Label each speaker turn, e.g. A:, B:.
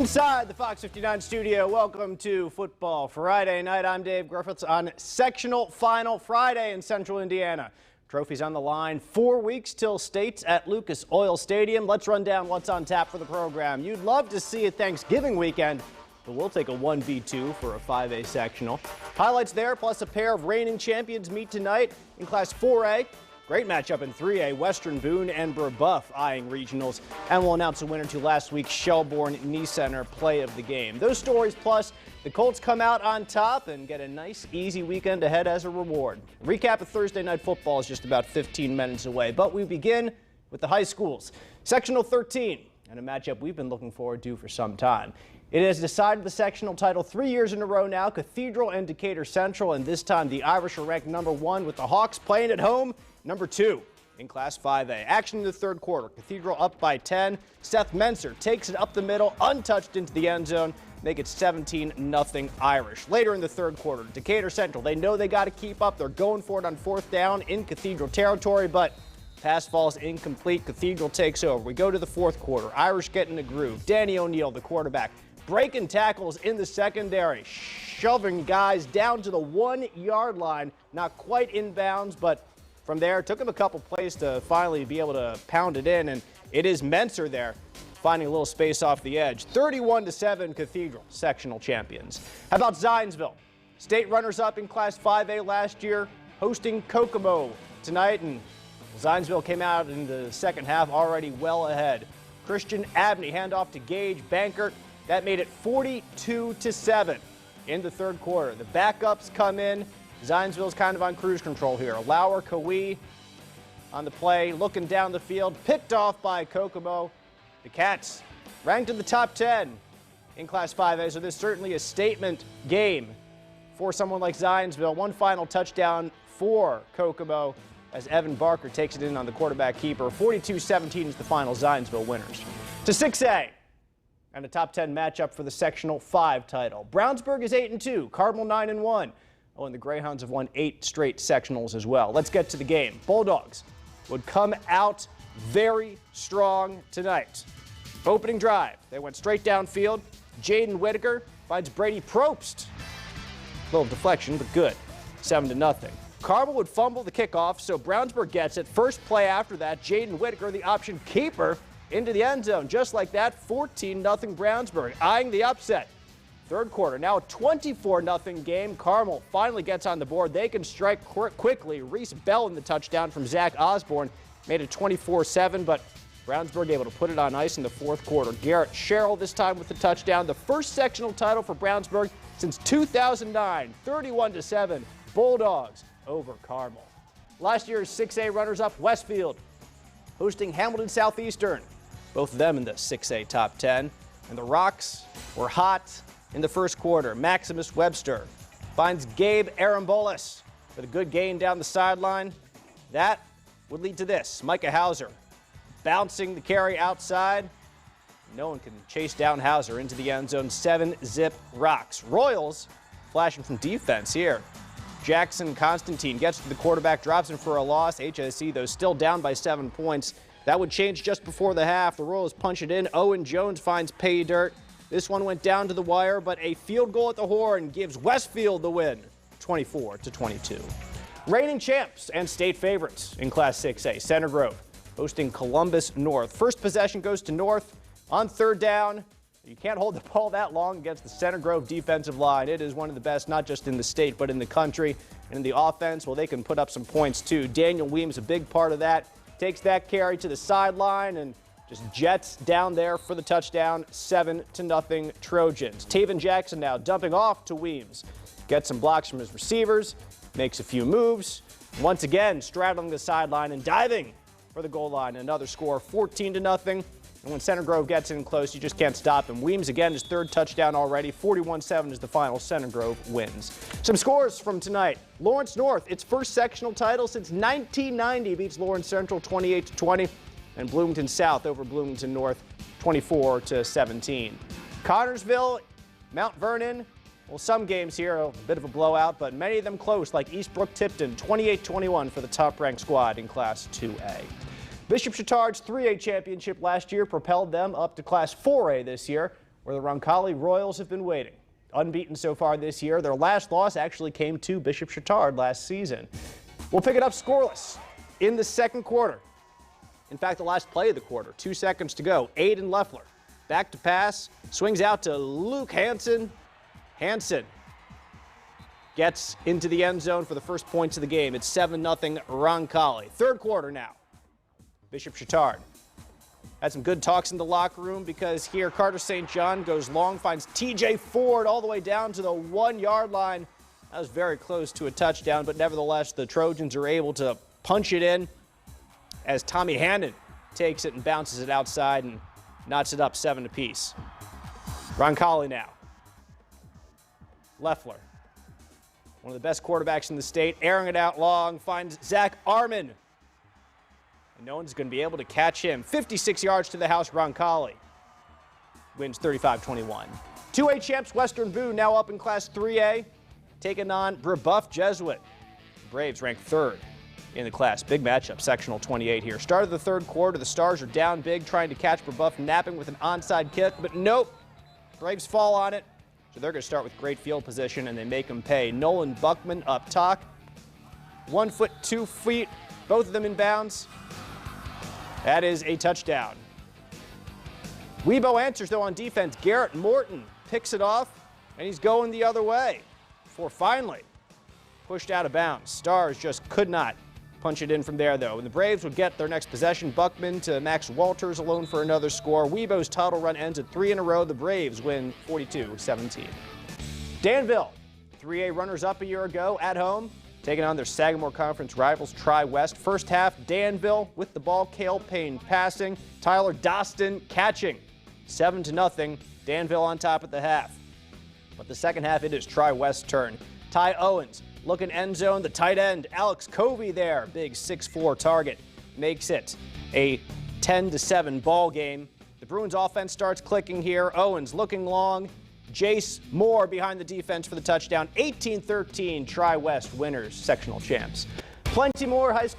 A: Inside the Fox 59 studio, welcome to Football Friday night. I'm Dave Griffiths on Sectional Final Friday in Central Indiana. Trophies on the line, 4 weeks till states at Lucas Oil Stadium. Let's run down what's on tap for the program. You'd love to see a Thanksgiving weekend, but we'll take a 1v2 for a 5A sectional. Highlights there, plus a pair of reigning champions meet tonight in Class 4A. Great matchup in 3A, Western Boone and Brebeuf eyeing regionals, and we'll announce a winner to last week's Shelbourne Knee Center play of the game. Those stories plus the Colts come out on top and get a nice, easy weekend ahead as a reward. Recap of Thursday Night Football is just about 15 minutes away, but we begin with the high schools. Sectional 13, and a matchup we've been looking forward to for some time. It has decided the sectional title 3 years in a row now, Cathedral and Decatur Central, and this time the Irish are ranked #1 with the Hawks playing at home, #2 in Class 5A. Action in the third quarter. Cathedral up by 10. Seth Menser takes it up the middle, untouched into the end zone. Make it 17-0 Irish. Later in the third quarter, Decatur Central, they know they got to keep up. They're going for it on fourth down in Cathedral territory, but pass falls incomplete. Cathedral takes over. We go to the fourth quarter. Irish get in the groove. Danny O'Neill, the quarterback, breaking tackles in the secondary, shoving guys down to the 1-yard line. Not quite inbounds, but from there, it took him a couple plays to finally be able to pound it in, and it is Menser there finding a little space off the edge. 31-7 Cathedral, sectional champions. How about Zionsville? State runners-up in Class 5A last year, hosting Kokomo tonight, and Zionsville came out in the second half already well ahead. Christian Abney handoff to Gage Bankert. That made it 42-7 in the third quarter. The backups come in. Zionsville's kind of on cruise control here. Lauer Kawhi on the play, looking down the field, picked off by Kokomo. The Cats ranked in the top 10 in Class 5A, so this is certainly a statement game for someone like Zionsville. One final touchdown for Kokomo as Evan Barker takes it in on the quarterback keeper. 42-17 is the final. Zionsville winners. To 6A. And a top 10 matchup for the Sectional 5 title. Brownsburg is 8-2, Cardinal 9-1. Oh, and the Greyhounds have won 8 straight sectionals as well. Let's get to the game. Bulldogs would come out very strong tonight. Opening drive, they went straight downfield. Jaden Whitaker finds Brady Probst. Little deflection, but good. 7-0. Carmel would fumble the kickoff, so Brownsburg gets it. First play after that, Jaden Whitaker, the option keeper, into the end zone. Just like that, 14-0 Brownsburg, eyeing the upset. Third quarter, now a 24-0 game. Carmel finally gets on the board. They can strike quickly. Reese Bell in the touchdown from Zach Osborne made it 24-7, but Brownsburg able to put it on ice in the fourth quarter. Garrett Sherrill this time with the touchdown. The first sectional title for Brownsburg since 2009. 31-7, Bulldogs over Carmel. Last year's 6A runners-up, Westfield, hosting Hamilton Southeastern. Both of them in the 6A top 10. And the Rocks were hot in the first quarter. Maximus Webster finds Gabe Arambolis with a good gain down the sideline. That would lead to this. Micah Hauser bouncing the carry outside. No one can chase down Hauser into the end zone. 7-zip Rocks. Royals flashing from defense here. Jackson Constantine gets to the quarterback, drops him for a loss. HSE, though, still down by 7 points. That would change just before the half. The Royals punch it in. Owen Jones finds pay dirt. This one went down to the wire, but a field goal at the horn gives Westfield the win, 24-22. Reigning champs and state favorites in Class 6A, Center Grove hosting Columbus North. First possession goes to North on third down. You can't hold the ball that long against the Center Grove defensive line. It is one of the best, not just in the state, but in the country. And in the offense, well, they can put up some points too. Daniel Weems, a big part of that, takes that carry to the sideline and just jets down there for the touchdown. 7-0 Trojans. Taven Jackson now dumping off to Weems. Gets some blocks from his receivers, makes a few moves. Once again, straddling the sideline and diving for the goal line. Another score, 14-0. And when Center Grove gets in close, you just can't stop him. Weems again, his third touchdown already. 41-7 is the final. Center Grove wins. Some scores from tonight. Lawrence North, its first sectional title since 1990, beats Lawrence Central 28-20. And Bloomington South over Bloomington North 24-17. Connorsville, Mount Vernon, well, some games here a bit of a blowout, but many of them close, like Eastbrook-Tipton, 28-21 for the top-ranked squad in Class 2A. Bishop Chatard's 3A championship last year propelled them up to Class 4A this year. where the Roncalli Royals have been waiting. Unbeaten so far this year. Their last loss actually came to Bishop Chatard last season. We'll pick it up scoreless in the second quarter. In fact, the last play of the quarter, 2 seconds to go. Aiden Leffler back to pass, swings out to Luke Hansen. Hansen gets into the end zone for the first points of the game. It's 7-0 Roncalli. Third quarter now. Bishop Chatard had some good talks in the locker room because here Carter St. John goes long, finds TJ Ford all the way down to the 1-yard line. That was very close to a touchdown, but nevertheless, the Trojans are able to punch it in as Tommy Hannon takes it and bounces it outside and knots it up 7 apiece. Roncalli now. Leffler, one of the best quarterbacks in the state, airing it out long, finds Zach Arman. And no one's going to be able to catch him. 56 yards to the house, Roncalli wins 35-21. 2A champs Western Boone now up in Class 3A, taking on Brebeuf Jesuit. Braves ranked third in the class. Big matchup, sectional 28 here. Start of the third quarter, the Stars are down big, trying to catch Brebeuf napping with an onside kick, but nope. Braves fall on it, so they're going to start with great field position, and they make them pay. Nolan Buckman up top. 1 foot, 2 feet, both of them in bounds. That is a touchdown. Webo answers, though, on defense. Garrett Morton picks it off, and he's going the other way before finally pushed out of bounds. Stars just could not punch it in from there, though. And the Braves would get their next possession. Buckman to Max Walters alone for another score. Webo's title run ends at 3 in a row. The Braves win 42-17. Danville, 3A runners-up a year ago at home, taking on their Sagamore Conference rivals, Tri-West. First half, Danville with the ball, Cale Payne passing, Tyler Dostin catching. 7-0, Danville on top at the half. But the second half, it is Tri-West's turn. Ty Owens looking end zone, the tight end, Alex Covey there, big 6'4" target, makes it a 10-7 ball game. The Bruins offense starts clicking here. Owens looking long. Jace Moore behind the defense for the touchdown. 18-13 Tri-West winners, sectional champs. Plenty more high school